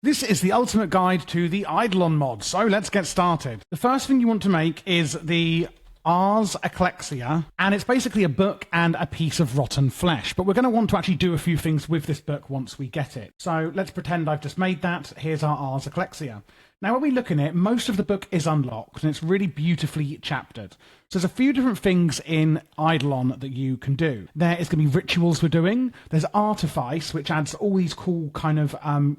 This is the ultimate guide to the Eidolon mod, so let's get started. The first thing you want to make is the Ars Ecclesia, and it's basically a book and a piece of rotten flesh, but we're going to want to actually do a few things with this book once we get it. So let's pretend I've just made that. Here's our Ars Ecclesia. Now when we look in it, most of the book is unlocked and it's really beautifully chaptered. So there's a few different things in Eidolon that you can do. There is going to be rituals we're doing. There's Artifice, which adds all these cool kind of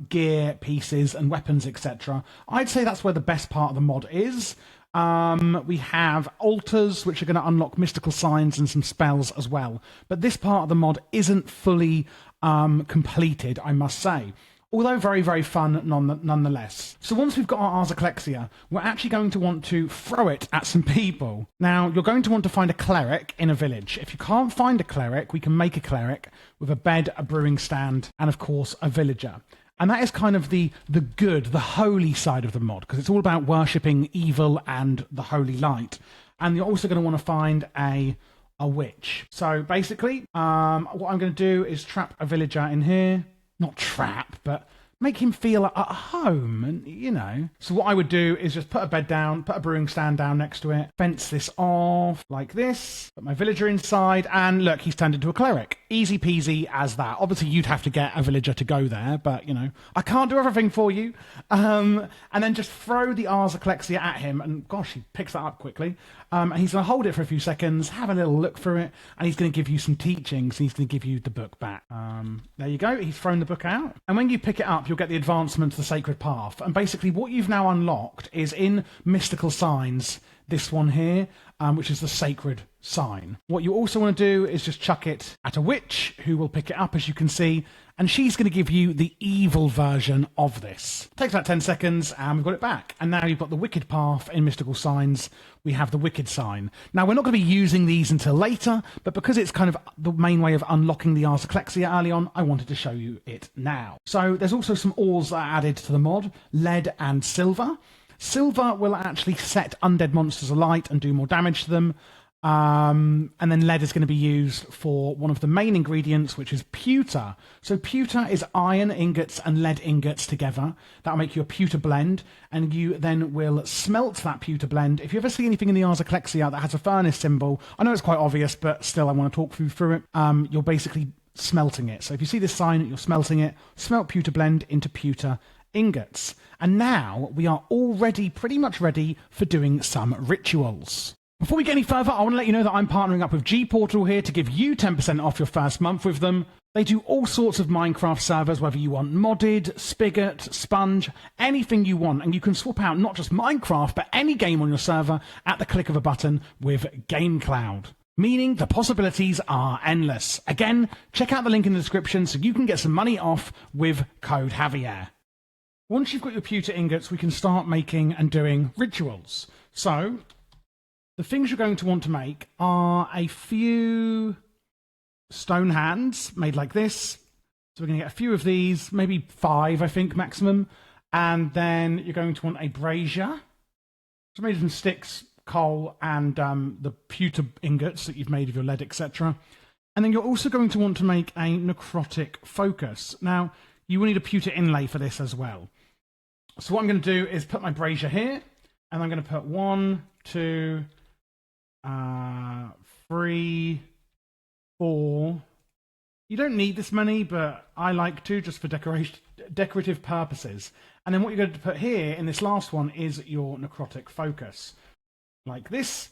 gear pieces and weapons, etc. I'd say that's where the best part of the mod is. We have altars, which are going to unlock mystical signs and some spells as well. But this part of the mod isn't fully completed, I must say. Although very, very fun nonetheless. So once we've got our Ars Ecclesia, we're actually going to want to throw it at some people. Now, you're going to want to find a cleric in a village. If you can't find a cleric, we can make a cleric with a bed, a brewing stand, and of course, a villager. And that is kind of the good, the holy side of the mod, because it's all about worshipping evil and the holy light. And you're also going to want to find a witch. So basically, what I'm going to do is trap a villager in here. Not trap, but make him feel at home, and you know. So what I would do is just put a bed down, put a brewing stand down next to it, fence this off like this, put my villager inside, and look, he's turned into a cleric. Easy peasy as that. Obviously, you'd have to get a villager to go there, but you know, I can't do everything for you. And then just throw the Ars Ecclesia at him, and gosh, he picks that up quickly. And he's going to hold it for a few seconds, have a little look through it, and he's going to give you some teachings, and he's going to give you the book back. There you go, he's thrown the book out. And when you pick it up, you'll get the advancement to the Sacred Path. And basically what you've now unlocked is in Mystical Signs, this one here, which is the Sacred Sign. What you also want to do is just chuck it at a witch, who will pick it up, as you can see, and she's going to give you the evil version of this. Takes about 10 seconds, and we've got it back. And now you've got the Wicked Path in Mystical Signs. We have the Wicked Sign. Now, we're not going to be using these until later, but because it's kind of the main way of unlocking the Ars Ecclesia early on, I wanted to show you it now. So there's also some ores that are added to the mod, lead and silver. Silver will actually set undead monsters alight and do more damage to them. And then lead is going to be used for one of the main ingredients, which is pewter. So pewter is iron ingots and lead ingots together. That'll make you a pewter blend, and you then will smelt that pewter blend. If you ever see anything in the Ars Ecclesia that has a furnace symbol, I know it's quite obvious, but still I want to talk you through it. You're basically smelting it. So if you see this sign, you're smelting it. Smelt pewter blend into pewter ingots. And now we are already pretty much ready for doing some rituals. Before we get any further, I want to let you know that I'm partnering up with G-Portal here to give you 10% off your first month with them. They do all sorts of Minecraft servers, whether you want modded, Spigot, Sponge, anything you want. And you can swap out not just Minecraft, but any game on your server at the click of a button with GameCloud. Meaning the possibilities are endless. Again, check out the link in the description so you can get some money off with code Javier. Once you've got your pewter ingots, we can start making and doing rituals. So the things you're going to want to make are a few stone hands made like this. So we're going to get a few of these, maybe 5, I think, maximum. And then you're going to want a brazier. So made from sticks, coal, and the pewter ingots that you've made of your lead, etc. And then you're also going to want to make a necrotic focus. Now, you will need a pewter inlay for this as well. So what I'm going to do is put my brazier here, and I'm going to put 1, 2, 3, 4. You don't need this many, but I like to, just for decorative purposes. And then what you're going to put here in this last one is your necrotic focus, like this.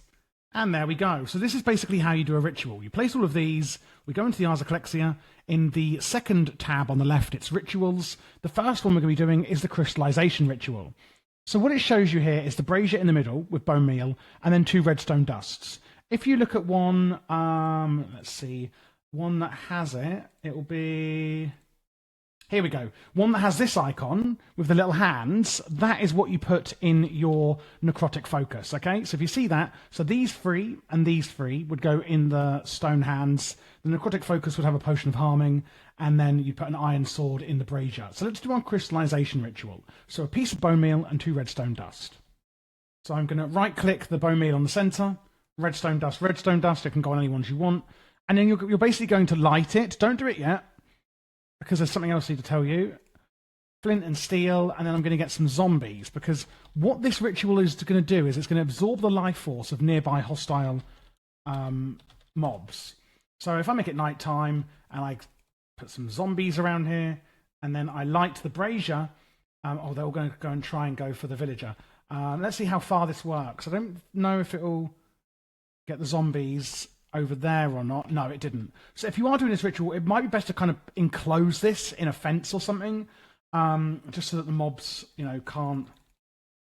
And there we go. So this is basically how you do a ritual. You place all of these, we go into the Ars Ecclesia. In the second tab on the left, it's rituals. The first one we're going to be doing is the crystallization ritual. So what it shows you here is the brazier in the middle with bone meal, and then 2 redstone dusts. If you look at one, let's see, one that has it, it will be... Here we go. One that has this icon with the little hands, that is what you put in your necrotic focus, okay? So if you see that, so these 3 and these 3 would go in the stone hands. The necrotic focus would have a potion of harming, and then you put an iron sword in the brazier. So let's do our crystallization ritual. So a piece of bone meal and 2 redstone dust. So I'm going to right-click the bone meal on the center, redstone dust, you can go on any ones you want, and then you're basically going to light it. Don't do it yet, because there's something else I need to tell you. flint and steel, and then I'm going to get some zombies, because what this ritual is going to do is it's going to absorb the life force of nearby hostile mobs. So if I make it nighttime and I put some zombies around here, and then I light the brazier, they're all going to go and try and go for the villager. Let's see how far this works. I don't know if it'll get the zombies over there or not. No, it didn't. So if you are doing this ritual, it might be best to kind of enclose this in a fence or something, just so that the mobs, can't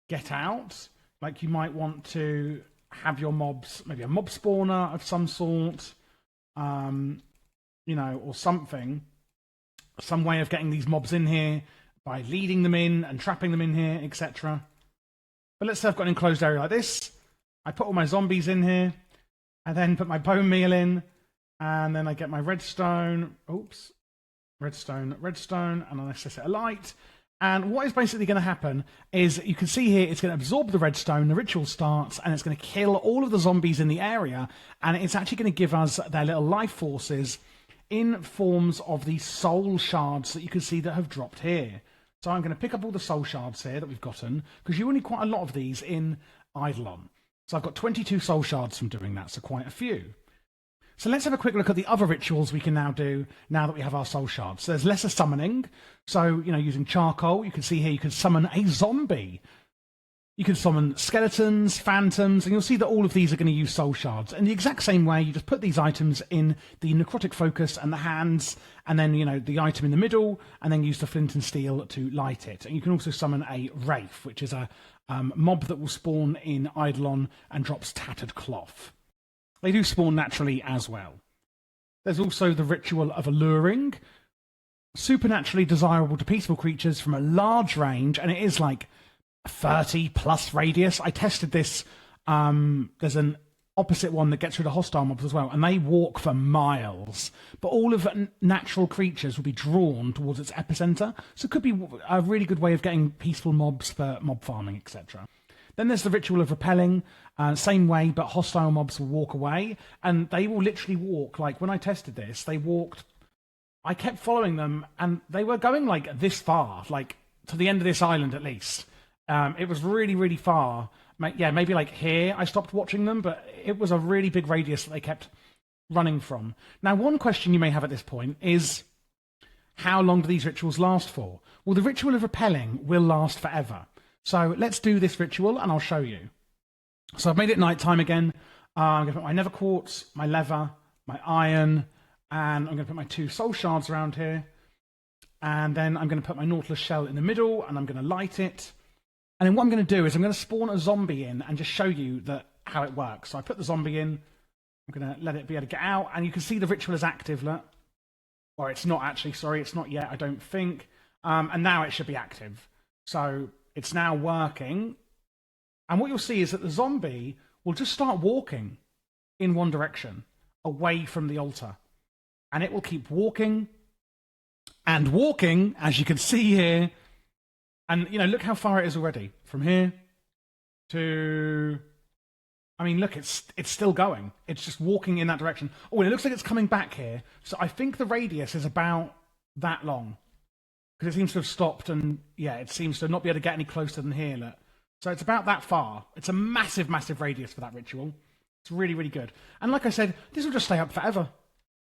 get out. Like, you might want to have your mobs, maybe a mob spawner of some sort, or something, some way of getting these mobs in here by leading them in and trapping them in here, etc. But let's say I've got an enclosed area like this. I put all my zombies in here. I then put my bone meal in, and then I get my redstone. Oops. Redstone, and then I set it alight. And what is basically going to happen is, you can see here, it's going to absorb the redstone, the ritual starts, and it's going to kill all of the zombies in the area, and it's actually going to give us their little life forces in forms of these soul shards that you can see that have dropped here. So I'm going to pick up all the soul shards here that we've gotten, because you only quite a lot of these in Eidolon. So I've got 22 soul shards from doing that, so quite a few. So let's have a quick look at the other rituals we can now do now that we have our soul shards. So there's lesser summoning. So, using charcoal, you can see here you can summon a zombie. You can summon skeletons, phantoms, and you'll see that all of these are going to use soul shards. In the exact same way, you just put these items in the necrotic focus and the hands, and then, the item in the middle, and then use the flint and steel to light it. And you can also summon a wraith, which is a mob that will spawn in Eidolon and drops tattered cloth. They do spawn naturally as well. There's also the ritual of alluring, supernaturally desirable to peaceful creatures from a large range, and it is like 30 plus radius. I tested this. There's an opposite one that gets rid of hostile mobs as well, and they walk for miles. But all of natural creatures will be drawn towards its epicenter, so it could be a really good way of getting peaceful mobs for mob farming, etc. Then there's the ritual of repelling, same way, but hostile mobs will walk away, and they will literally walk, like when I tested this, they walked, I kept following them, and they were going like this far, like to the end of this island at least. It was really, really far. Yeah, maybe like here I stopped watching them, but it was a really big radius that they kept running from. Now, one question you may have at this point is, how long do these rituals last for? Well, the ritual of repelling will last forever. So let's do this ritual and I'll show you. So I've made it nighttime again. I'm going to put my nether quartz, my leather, my iron, and I'm going to put my 2 soul shards around here. And then I'm going to put my nautilus shell in the middle, and I'm going to light it. And then what I'm going to do is I'm going to spawn a zombie in and just show you how it works. So I put the zombie in. I'm going to let it be able to get out. And you can see the ritual is active. Look. Or it's not actually. Sorry, it's not yet, I don't think. And now it should be active. So it's now working. And what you'll see is that the zombie will just start walking in one direction, away from the altar. And it will keep walking and walking, as you can see here. And, look how far it is already. From here to... I mean, look, it's still going. It's just walking in that direction. Oh, and it looks like it's coming back here. So I think the radius is about that long. Because it seems to have stopped, and, yeah, it seems to not be able to get any closer than here, look. So it's about that far. It's a massive, massive radius for that ritual. It's really, really good. And like I said, this will just stay up forever.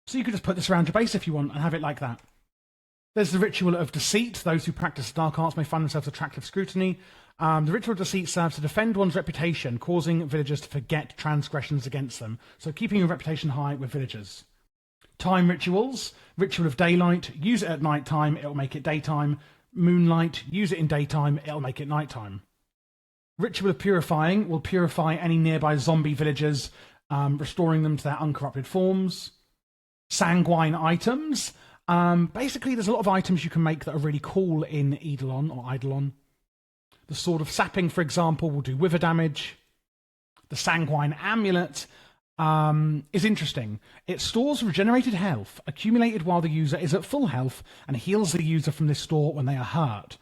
So you could just put this around your base if you want and have it like that. There's the ritual of deceit. Those who practice dark arts may find themselves attractive scrutiny. The ritual of deceit serves to defend one's reputation, causing villagers to forget transgressions against them. So keeping your reputation high with villagers. Time rituals. Ritual of daylight. Use it at night time. It'll make it daytime. Moonlight. Use it in daytime. It'll make it nighttime. Ritual of purifying will purify any nearby zombie villagers, restoring them to their uncorrupted forms. Sanguine items. Basically, there's a lot of items you can make that are really cool in Eidolon or Eidolon. The Sword of Sapping, for example, will do wither damage. The Sanguine Amulet is interesting. It stores regenerated health, accumulated while the user is at full health, and heals the user from this store when they are hurt.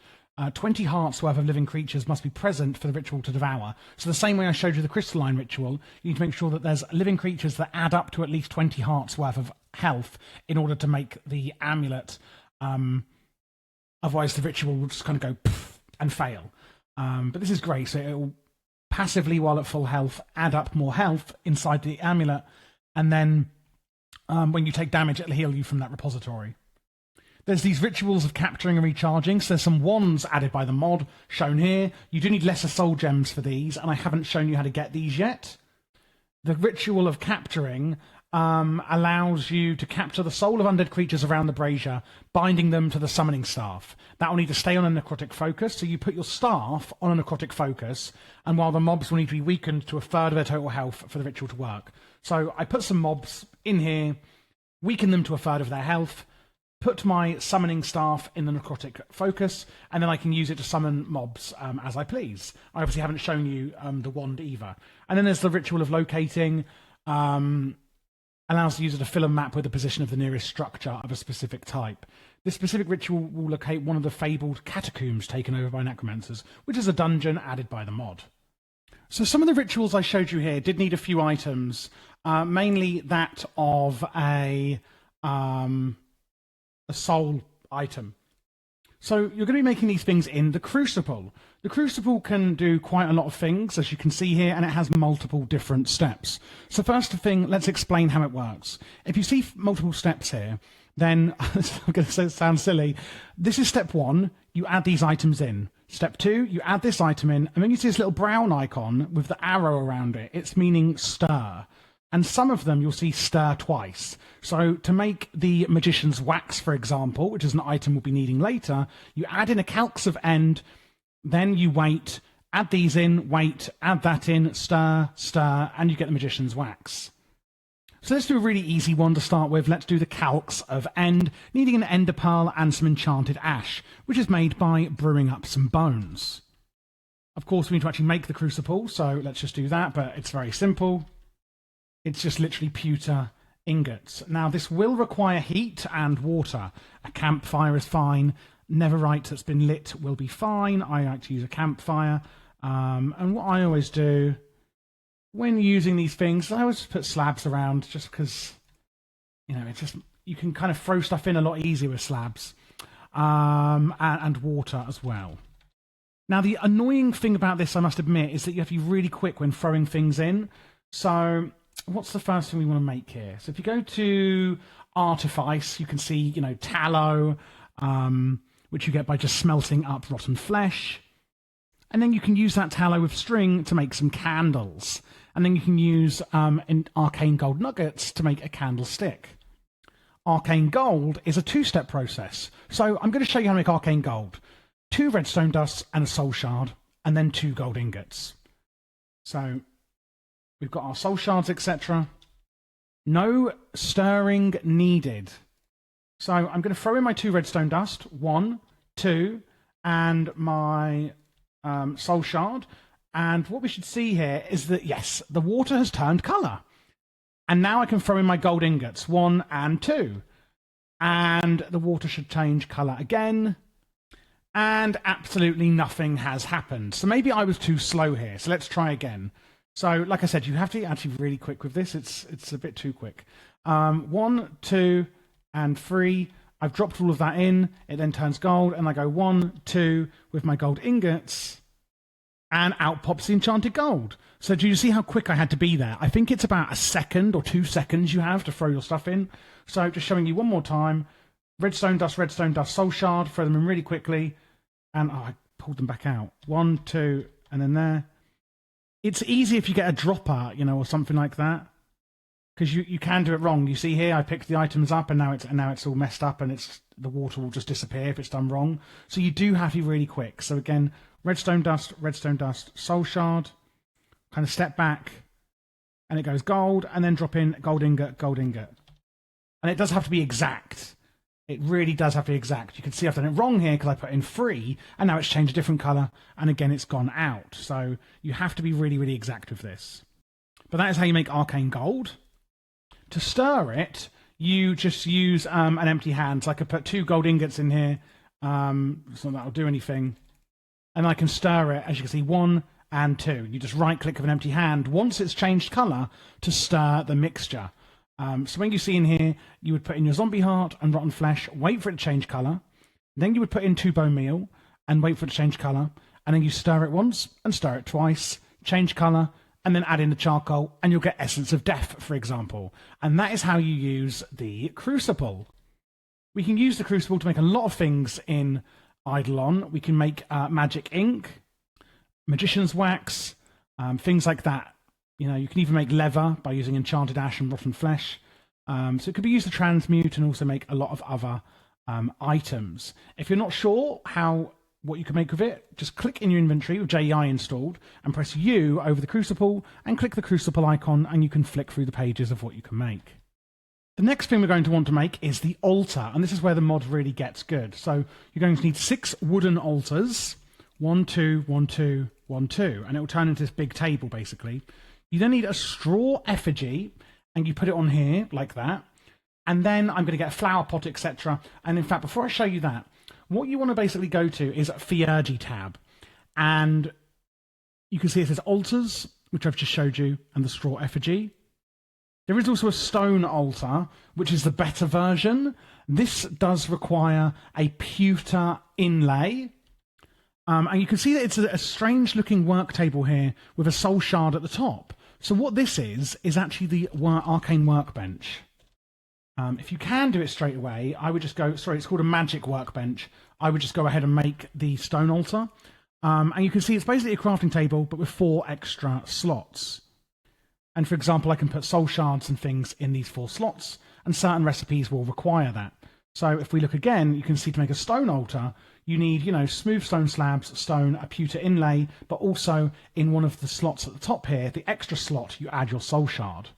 20 hearts worth of living creatures must be present for the ritual to devour. So the same way I showed you the crystalline ritual, you need to make sure that there's living creatures that add up to at least 20 hearts worth of health in order to make the amulet Otherwise, the ritual will just kind of go poof and fail. But this is great. So it will passively, while at full health, add up more health inside the amulet. And then when you take damage, it'll heal you from that repository. There's these rituals of capturing and recharging. So there's some wands added by the mod shown here. You do need lesser soul gems for these, and I haven't shown you how to get these yet. The ritual of capturing allows you to capture the soul of undead creatures around the brazier, binding them to the summoning staff. That will need to stay on a necrotic focus, so you put your staff on a necrotic focus, and while the mobs will need to be weakened to a third of their total health for the ritual to work. So I put some mobs in here, weaken them to a third of their health, put my summoning staff in the necrotic focus, and then I can use it to summon mobs as I please. I obviously haven't shown you the wand either. And then there's the ritual of locating, allows the user to fill a map with the position of the nearest structure of a specific type. This specific ritual will locate one of the fabled catacombs taken over by necromancers, which is a dungeon added by the mod. So some of the rituals I showed you here did need a few items, mainly that of a soul item. So you're going to be making these things in the Crucible. The Crucible can do quite a lot of things, as you can see here, and it has multiple different steps. So first thing, let's explain how it works. If you see multiple steps here, then, I'm going to say it sounds silly, this is step 1, you add these items in. Step 2, you add this item in, and then you see this little brown icon with the arrow around it. It's meaning stir. And some of them you'll see stir twice. So to make the magician's wax, for example, which is an item we'll be needing later, you add in a calx of end, then you wait, add these in, wait, add that in, stir, stir, and you get the magician's wax. So let's do a really easy one to start with. Let's do the calx of end, needing an ender pearl and some enchanted ash, which is made by brewing up some bones. Of course, we need to actually make the crucible, so let's just do that, but it's very simple. It's just literally pewter ingots. Now, this will require heat and water. A campfire is fine. Netherite that's been lit will be fine. I like to use a campfire. And what I always do when using these things, I always put slabs around just because, you know, it's just, you can kind of throw stuff in a lot easier with slabs. And water as well. Now, the annoying thing about this, I must admit, is that you have to be really quick when throwing things in. So what's the first thing we want to make here? So if you go to Artifice, you can see, you know, tallow, which you get by just smelting up rotten flesh. And then you can use that tallow with string to make some candles. And then you can use arcane gold nuggets to make a candlestick. Arcane gold is a 2-step process. So I'm going to show you how to make arcane gold. 2 redstone dusts and a soul shard, and then 2 gold ingots. So we've got our soul shards, etc. No stirring needed. So I'm going to throw in my 2 redstone dust, 1, 2, and my soul shard. And what we should see here is that, yes, the water has turned colour. And now I can throw in my gold ingots, 1 and 2. And the water should change colour again. And absolutely nothing has happened. So maybe I was too slow here. So let's try again. So, like I said, you have to be actually really quick with this. It's a bit too quick. 1, 2, and 3. I've dropped all of that in. It then turns gold, and I go 1, 2 with my gold ingots, and out pops the enchanted gold. So do you see how quick I had to be there? I think it's about a second or 2 seconds you have to throw your stuff in. So just showing you one more time. Redstone dust, soul shard. Throw them in really quickly. And I pulled them back out. 1, 2, and then there. It's easy if you get a dropper, you know, or something like that, because you can do it wrong. You see here, I picked the items up, and now it's all messed up, and the water will just disappear if it's done wrong. So you do have to be really quick. So again, redstone dust, soul shard, kind of step back, and it goes gold, and then drop in gold ingot, and it does have to be exact. It really does have to be exact. You can see I've done it wrong here because I put in 3, and now it's changed a different colour, and again it's gone out. So you have to be really, really exact with this. But that is how you make arcane gold. To stir it, you just use an empty hand. So I could put 2 gold ingots in here, so that'll do anything. And I can stir it, as you can see, 1 and 2. You just right-click with an empty hand once it's changed colour to stir the mixture. So when you see in here, you would put in your zombie heart and rotten flesh, wait for it to change colour. Then you would put in 2 bone meal and wait for it to change colour. And then you stir it once and stir it twice, change colour, and then add in the charcoal, and you'll get Essence of Death, for example. And that is how you use the Crucible. We can use the Crucible to make a lot of things in Eidolon. We can make magic ink, magician's wax, things like that. You know, you can even make leather by using enchanted ash and rotten flesh. So it could be used to transmute and also make a lot of other items. If you're not sure what you can make with it, just click in your inventory with JEI installed and press U over the Crucible and click the Crucible icon, and you can flick through the pages of what you can make. The next thing we're going to want to make is the altar, and this is where the mod really gets good. So you're going to need 6 wooden altars, 1, 2, 1, 2, 1, 2, and it will turn into this big table basically. You then need a straw effigy, and you put it on here like that. And then I'm going to get a flower pot, etc. And in fact, before I show you that, what you want to basically go to is Theurgy tab. And you can see it says altars, which I've just showed you, and the straw effigy. There is also a stone altar, which is the better version. This does require a pewter inlay. And you can see that it's a strange looking work table here with a soul shard at the top. So what this is actually the arcane workbench. If you can do it straight away, I would just go, sorry, it's called a magic workbench. I would just go ahead and make the stone altar. And you can see it's basically a crafting table, but with 4 extra slots. And for example, I can put soul shards and things in these 4 slots, and certain recipes will require that. So if we look again, you can see to make a stone altar, you need, smooth stone slabs, stone, a pewter inlay, but also in one of the slots at the top here, the extra slot, you add your soul shard.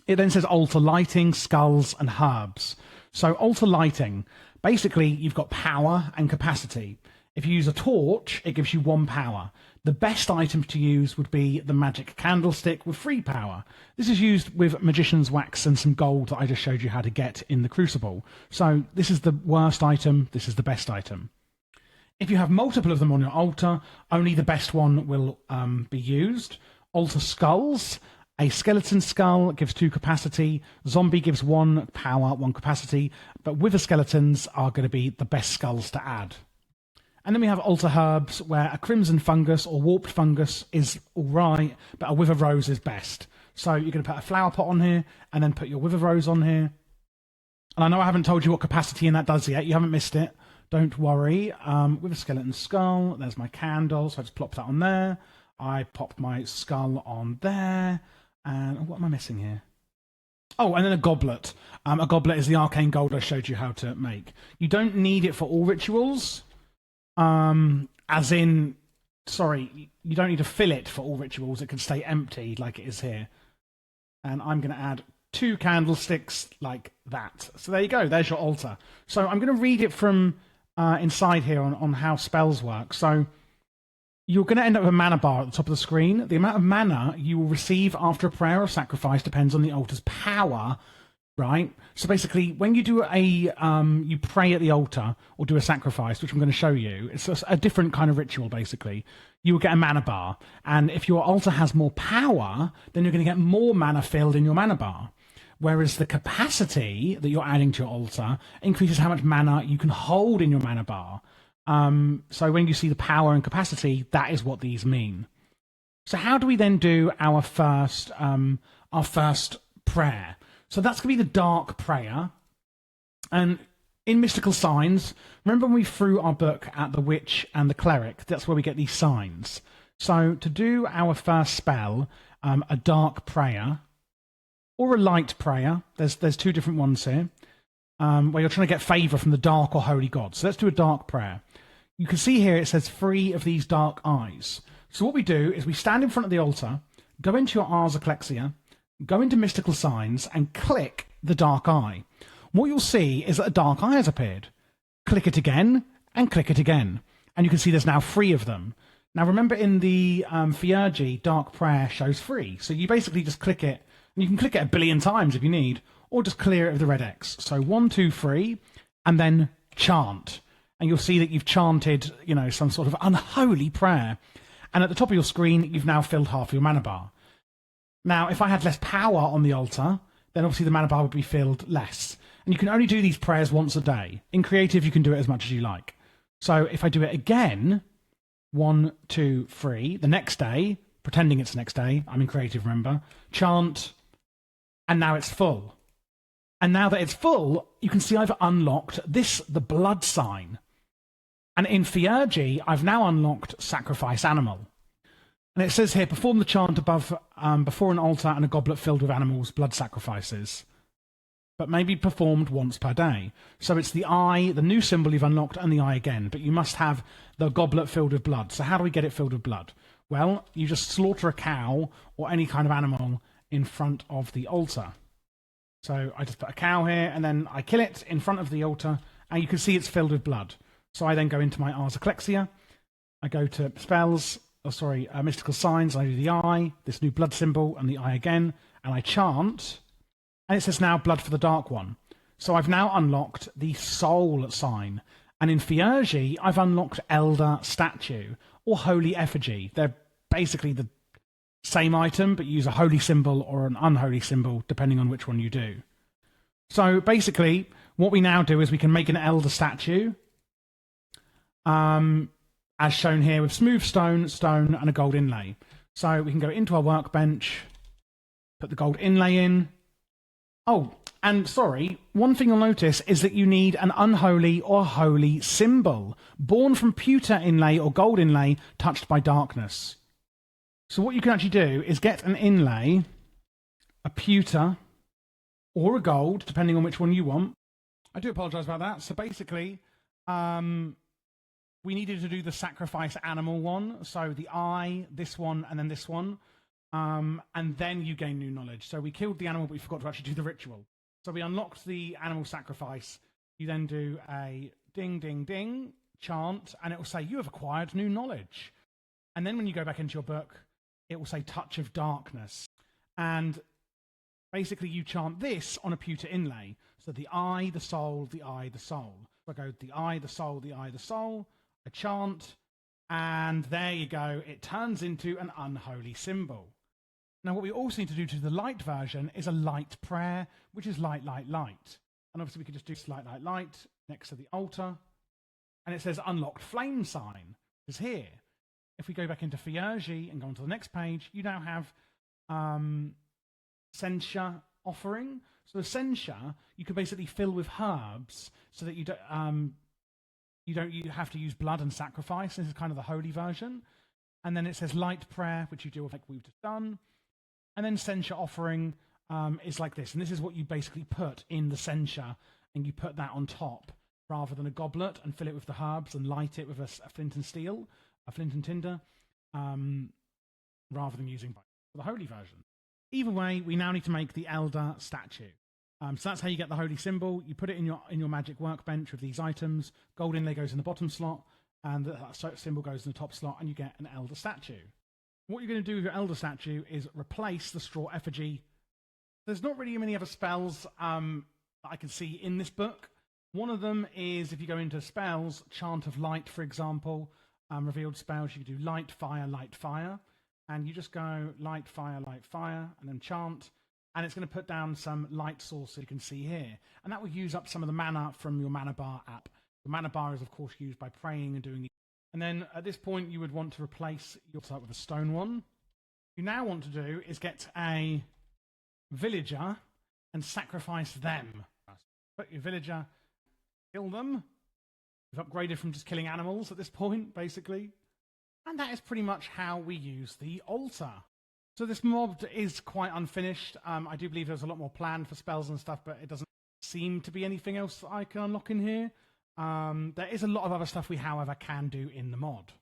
It then says altar lighting, skulls, and herbs. So altar lighting, basically you've got power and capacity. If you use a torch, it gives you 1 power. The best item to use would be the magic candlestick with 3 power. This is used with magician's wax and some gold that I just showed you how to get in the Crucible. So this is the worst item, this is the best item. If you have multiple of them on your altar, only the best one will be used. Altar skulls. A skeleton skull gives 2 capacity, zombie gives 1 power, 1 capacity, but wither skeletons are going to be the best skulls to add. And then we have altar herbs, where a crimson fungus or warped fungus is alright, but a wither rose is best. So you're going to put a flower pot on here, and then put your wither rose on here. And I know I haven't told you what capacity in that does yet, you haven't missed it, don't worry. With a skeleton skull, there's my candle, so I just plop that on there. I pop my skull on there. And what am I missing here? Oh, and then a goblet. A goblet is the arcane gold I showed you how to make. You don't need it for all rituals. As in, sorry, you don't need to fill it for all rituals. It can stay empty like it is here. And I'm going to add 2 candlesticks like that. So there you go. There's your altar. So I'm going to read it from inside here on how spells work. So you're going to end up with a mana bar at the top of the screen. The amount of mana you will receive after a prayer or sacrifice depends on the altar's power, right? So basically, when you do you pray at the altar or do a sacrifice, which I'm going to show you, it's a different kind of ritual, basically. You will get a mana bar. And if your altar has more power, then you're going to get more mana filled in your mana bar. Whereas the capacity that you're adding to your altar increases how much mana you can hold in your mana bar. So when you see the power and capacity, that is what these mean. So how do we then do our first prayer? So that's going to be the dark prayer. And in mystical signs, remember when we threw our book at the witch and the cleric? That's where we get these signs. So to do our first spell, a dark prayer or a light prayer, there's 2 different ones here, where you're trying to get favour from the dark or holy god. So let's do a dark prayer. You can see here it says 3 of these dark eyes. So what we do is we stand in front of the altar, go into your Ars Ecclesia, go into mystical signs, and click the dark eye. What you'll see is that a dark eye has appeared. Click it again, and click it again. And you can see there's now 3 of them. Now remember in the Theurgy, dark prayer shows 3. So you basically just click it, and you can click it 1 billion times if you need, or just clear it with the red X. So 1, 2, 3, and then chant. And you'll see that you've chanted, some sort of unholy prayer. And at the top of your screen, you've now filled half your mana bar. Now, if I had less power on the altar, then obviously the mana bar would be filled less. And you can only do these prayers once a day. In creative, you can do it as much as you like. So if I do it again, 1, 2, 3, the next day, pretending it's the next day, I'm in creative, remember, chant, and now it's full. And now that it's full, you can see I've unlocked the blood sign. And in Theurgy, I've now unlocked sacrifice animal. And it says here, perform the chant above, before an altar and a goblet filled with animals' blood sacrifices, but maybe performed once per day. So it's the eye, the new symbol you've unlocked, and the eye again. But you must have the goblet filled with blood. So how do we get it filled with blood? Well, you just slaughter a cow or any kind of animal in front of the altar. So I just put a cow here, and then I kill it in front of the altar, and you can see it's filled with blood. So I then go into my Ars Ecclesia. I go to spells, mystical signs. I do the eye, this new blood symbol, and the eye again, and I chant. And it says now blood for the dark one. So I've now unlocked the soul sign. And in Theurgy, I've unlocked elder statue or holy effigy. They're basically the same item, but you use a holy symbol or an unholy symbol, depending on which one you do. So basically, what we now do is we can make an elder statue, as shown here with smooth stone, and a gold inlay. So we can go into our workbench, put the gold inlay in. Oh, and sorry, one thing you'll notice is that you need an unholy or holy symbol, born from pewter inlay or gold inlay touched by darkness. So what you can actually do is get an inlay, a pewter, or a gold, depending on which one you want. I do apologise about that. So basically, we needed to do the sacrifice animal one. So the eye, this one, and then this one. And then you gain new knowledge. So we killed the animal, but we forgot to actually do the ritual. So we unlocked the animal sacrifice. You then do a ding, ding, ding chant, and it will say, you have acquired new knowledge. And then when you go back into your book, it will say touch of darkness. And basically you chant this on a pewter inlay. So the eye, the soul, the eye, the soul. So I go the eye, the soul, the eye, the soul. I chant, and there you go. It turns into an unholy symbol. Now, what we also need to do to the light version is a light prayer, which is light, light, light. And obviously we could just do light, light, light next to the altar. And it says unlocked flame sign is here. If we go back into Theurgy and go on to the next page, you now have censure offering. So the censure, you can basically fill with herbs so that you have to use blood and sacrifice. This is kind of the holy version. And then it says light prayer, which you do like we've just done. And then censure offering is like this. And this is what you basically put in the censure, and you put that on top rather than a goblet and fill it with the herbs and light it with a flint and steel, a flint and tinder, rather than using the holy version. Either way, we now need to make the elder statue. So that's how you get the holy symbol. You put it in your magic workbench with these items. Gold inlay goes in the bottom slot, and the symbol goes in the top slot, and you get an elder statue. What you're going to do with your elder statue is replace the straw effigy. There's not really many other spells that I can see in this book. One of them is if you go into spells, Chant of Light, for example, revealed spells, you can do light, fire, and you just go light, fire, and then chant. And it's going to put down some light sources you can see here. And that will use up some of the mana from your mana bar app. The mana bar is, of course, used by praying and doing. And then at this point, you would want to replace your site with a stone one. What you now want to do is get a villager and sacrifice them. Put your villager, kill them. We've upgraded from just killing animals at this point, basically. And that is pretty much how we use the altar. So this mob is quite unfinished. I do believe there's a lot more planned for spells and stuff, but it doesn't seem to be anything else that I can unlock in here. There is a lot of other stuff we, however, can do in the mod.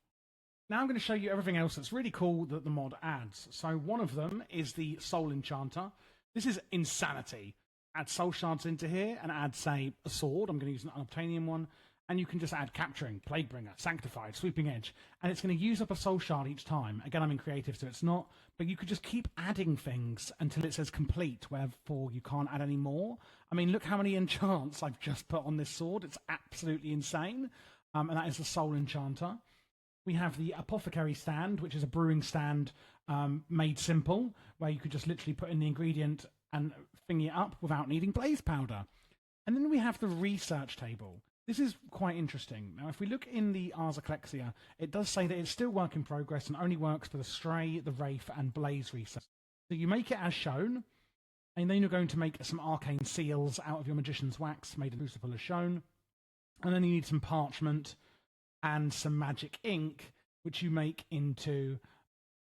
Now I'm going to show you everything else that's really cool that the mod adds. So one of them is the Soul Enchanter. This is insanity. Add soul shards into here and add, say, a sword. I'm going to use an unobtainium one. And you can just add Capturing, Plaguebringer, Sanctified, Sweeping Edge. And it's going to use up a soul shard each time. Again, I'm in creative, so it's not. But you could just keep adding things until it says complete, wherefore you can't add any more. I mean, look how many enchants I've just put on this sword. It's absolutely insane. And that is the Soul Enchanter. We have the Apothecary Stand, which is a brewing stand made simple, where you could just literally put in the ingredient and thingy it up without needing blaze powder. And then we have the research table. This is quite interesting. Now, if we look in the Ars Ecclesia, it does say that it's still work in progress and only works for the Stray, the Wraith, and Blaze research. So you make it as shown, and then you're going to make some arcane seals out of your magician's wax made in Crucible as shown. And then you need some parchment and some magic ink, which you make into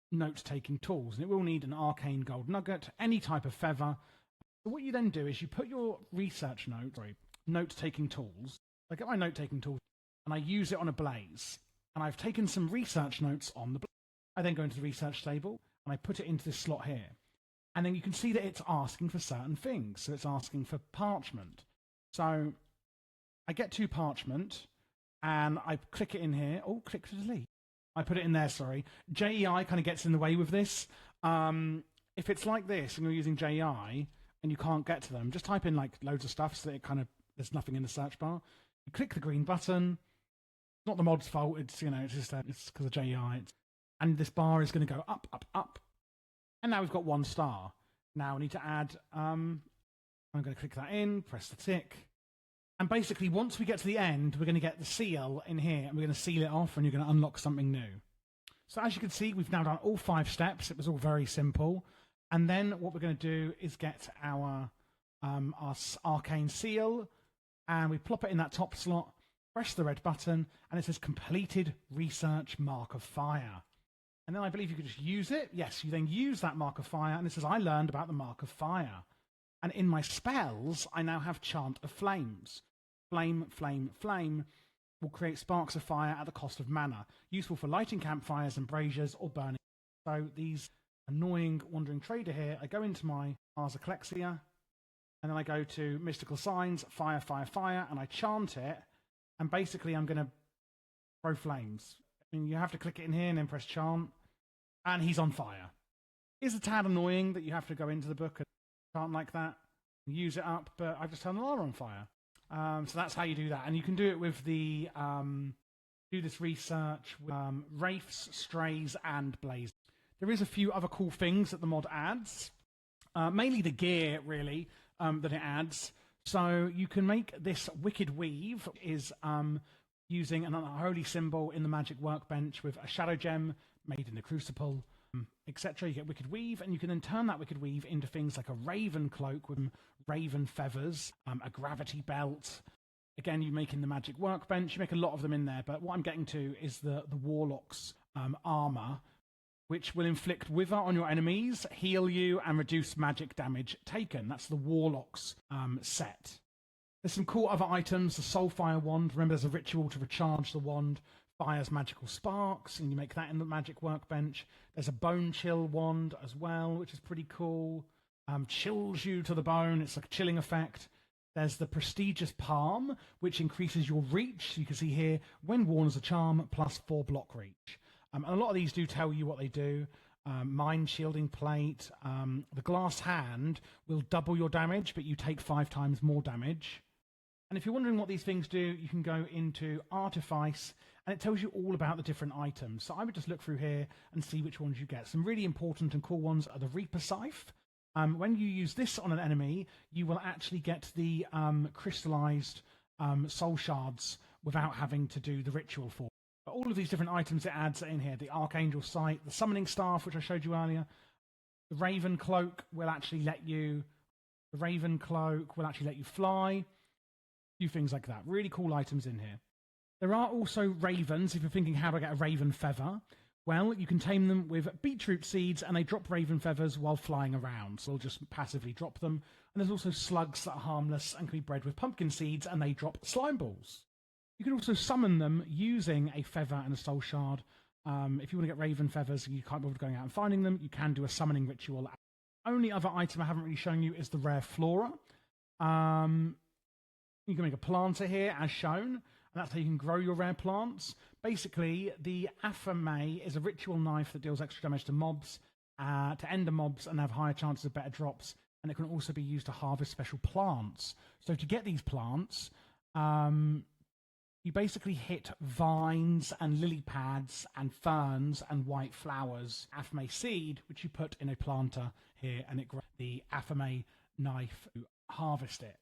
note-taking tools. And it will need an arcane gold nugget, any type of feather. So what you then do is you put your research note-taking tools. I get my note-taking tool and I use it on a blaze. And I've taken some research notes on the blaze. I then go into the research table and I put it into this slot here. And then you can see that it's asking for certain things. So it's asking for parchment. So I get 2 parchment and I click it in here. Oh, click to delete. I put it in there, sorry. JEI kind of gets in the way with this. If it's like this and you're using JEI and you can't get to them, just type in like loads of stuff so that it kind of, there's nothing in the search bar. You click the green button. It's not the mod's fault. It's, you know, it's just it's because of JEI. And this bar is going to go up, up, up. And now we've got 1 star. Now we need to add, I'm going to click that in, press the tick. And basically, once we get to the end, we're going to get the seal in here, and we're going to seal it off, and you're going to unlock something new. So as you can see, we've now done all 5 steps. It was all very simple. And then what we're going to do is get our arcane seal, and we plop it in that top slot, press the red button, and it says completed research mark of fire. And then I believe you could just use it. Yes, you then use that mark of fire, and it says I learned about the mark of fire. And in my spells, I now have Chant of Flames. Flame, flame, flame will create sparks of fire at the cost of mana, useful for lighting campfires and braziers or burning. So these annoying wandering trader here, I go into my Ars Ecclesia, and then I go to Mystical Signs, fire, fire, fire, and I chant it, and basically I'm going to throw flames. I mean, you have to click it in here and then press chant, and he's on fire. It's a tad annoying that you have to go into the book and chant like that, use it up, but I've just turned the lava on fire. So that's how you do that. And you can do it with the, do this research with Wraiths, Strays, and Blaze. There is a few other cool things that the mod adds. Mainly the gear, really, that it adds. So you can make this Wicked Weave, is using an unholy symbol in the magic workbench with a shadow gem made in the Crucible, etc. You get Wicked Weave, and you can then turn that Wicked Weave into things like a raven cloak with raven feathers, a gravity belt. Again, you make in the magic workbench. You make a lot of them in there, but what I'm getting to is the Warlock's armor, which will inflict wither on your enemies, heal you, and reduce magic damage taken. That's the Warlock's set. There's some cool other items. The Soulfire wand. Remember, there's a ritual to recharge the wand. Fires magical sparks, and you make that in the magic workbench. There's a bone chill wand as well, which is pretty cool. Chills you to the bone. It's like a chilling effect. There's the prestigious palm, which increases your reach. You can see here, when worn as a charm, plus 4 block reach. And a lot of these do tell you what they do. Mind shielding plate. The glass hand will double your damage, but you take 5 times more damage. And if you're wondering what these things do, you can go into Artifice, and it tells you all about the different items. So I would just look through here and see which ones you get. Some really important and cool ones are the Reaper Scythe. When you use this on an enemy, you will actually get the crystallized soul shards without having to do the ritual for. But all of these different items it adds are in here. The Archangel Sight, the Summoning Staff, which I showed you earlier. The Raven Cloak will actually let you fly. Few things like that. Really cool items in here. There are also ravens. If you're thinking, how do I get a raven feather? Well, you can tame them with beetroot seeds, and they drop raven feathers while flying around. So they'll just passively drop them. And there's also slugs that are harmless and can be bred with pumpkin seeds, and they drop slime balls. You can also summon them using a feather and a soul shard. If you want to get raven feathers and you can't bother going out and finding them, you can do a summoning ritual. Only other item I haven't really shown you is the rare flora. You can make a planter here, as shown, and that's how you can grow your rare plants. Basically, the Affame is a ritual knife that deals extra damage to mobs, to ender mobs, and have higher chances of better drops, and it can also be used to harvest special plants. So to get these plants, you basically hit vines and lily pads and ferns and white flowers. Affame seed, which you put in a planter here, and it grows the Affame knife to harvest it.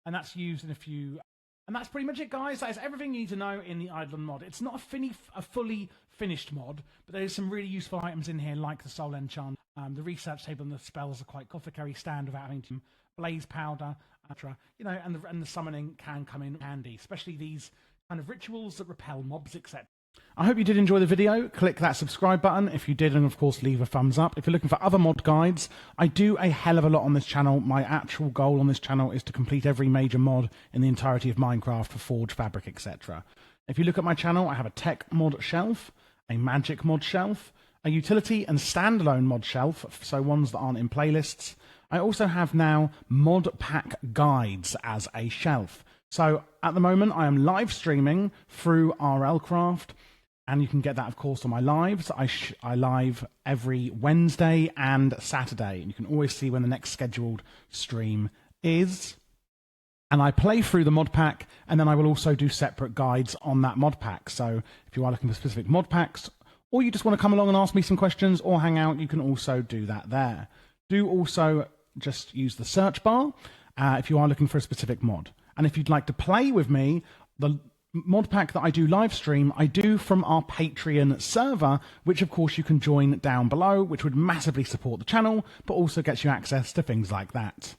and that's used in a few. And that's pretty much it, guys. That is everything you need to know in the Eidolon mod. It's not a fully finished mod, but there's some really useful items in here, like the Soul Enchant. The research table and the spells are quite cool to carry stand without having to blaze powder, etc. You know, and the summoning can come in handy, especially these kind of rituals that repel mobs, etc. I hope you did enjoy the video. Click that subscribe button if you did, and of course leave a thumbs up. If you're looking for other mod guides, I do a hell of a lot on this channel. My actual goal on this channel is to complete every major mod in the entirety of Minecraft for Forge, Fabric, etc. If you look at my channel, I have a tech mod shelf, a magic mod shelf, a utility and standalone mod shelf, so ones that aren't in playlists. I also have now mod pack guides as a shelf. So at the moment, I am live streaming through RLcraft, and you can get that, of course, on my lives. I live every Wednesday and Saturday, and you can always see when the next scheduled stream is. And I play through the mod pack, and then I will also do separate guides on that mod pack. So if you are looking for specific mod packs, or you just want to come along and ask me some questions or hang out, you can also do that there. Do also just use the search bar if you are looking for a specific mod. And if you'd like to play with me, the mod pack that I do live stream, I do from our Patreon server, which of course you can join down below, which would massively support the channel, but also gets you access to things like that.